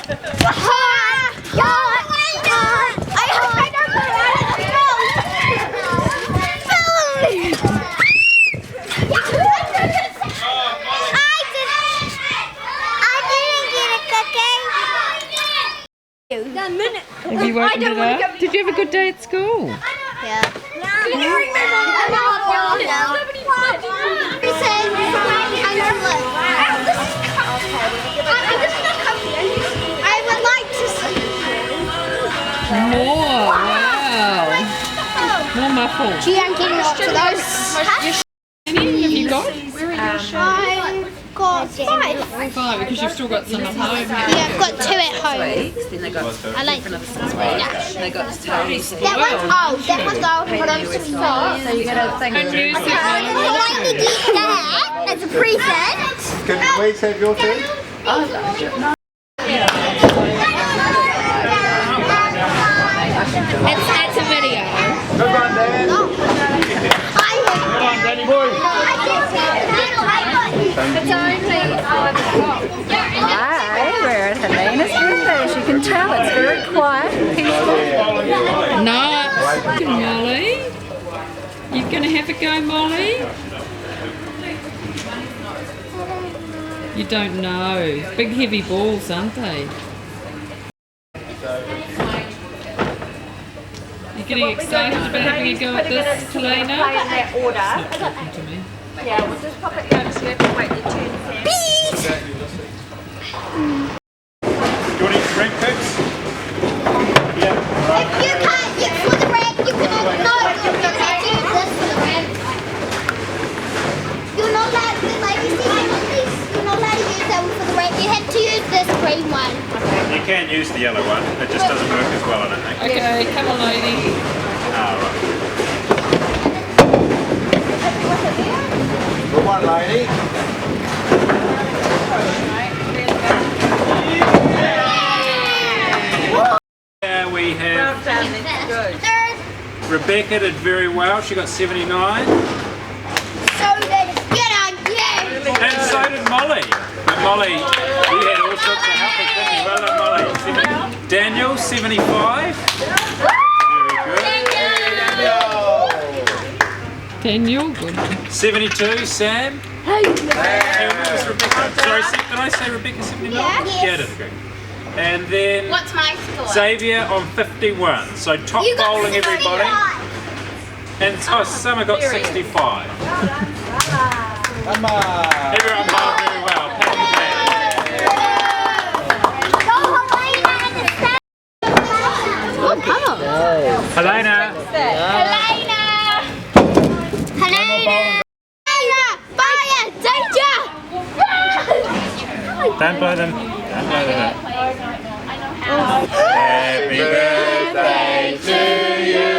Have you woken it up? Did you have a good day at school? Yeah. I would like to see More, wow. More muffled. Gee, I'm getting lots of those. How many have you got? I've got 5. 5, because you've still got some at home. Yeah, I've got 2 at home. Then they got I like them. they got toes. That one's old. That one's old. But I'm so sorry. So you get a thing. Good news, I would like to get that as a present. Can you please have your turn? It's a video. Good one, Dan. Come on, Danny boy. It's only 5 o'clock. Hi, we're at Helena's birthday. As you can tell, it's very quiet and peaceful. Nice. Molly. You gonna have a go, Molly? You don't know. Big heavy balls, aren't they? You're getting excited about having a go at this, Helena? In that order. Not talking to me. Yeah, we'll just pop it down so you have to wait your turn. Do you want to eat red cakes? Yeah. If you can't get for the red, you can no, you have to use this for the red. You're not allowed to, like you see, you're not allowed to use that one for the red. You have to use this green one. You can use the yellow one. It just doesn't work as well, I don't think. Okay, come on, lady. Ah, right. Good one, lady. Here we have Third, Rebecca did very well. She got 79. so then get on you. And so did Molly. But Molly, you had all sorts of helpers, didn't you? Well done, Molly. Daniel, 75. Very good. Daniel, good. 72, Sam. And what was Rebecca? Sorry, did I say Rebecca 79? Yeah. Yeah, I did. Okay. And then What's my score? Xavier on 51. So top You got bowling, everybody. 65. And Summer got 65. Come on. Everyone bowled very well. Pat on the back. Go Helena and the Sam. Helena. Helena! Helena! Fire! Danger! Don't blow them. Don't blow them up. Happy birthday to you.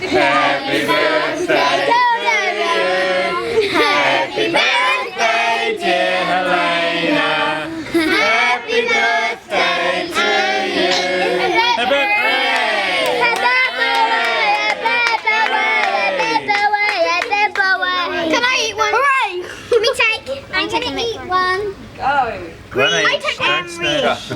Happy birthday to you. Happy birthday, dear Helena. Happy birthday to you. Happy birthday. Can I eat one? Hooray! Give me take. I'm gonna eat one. Go. Green. I take Don't snooze.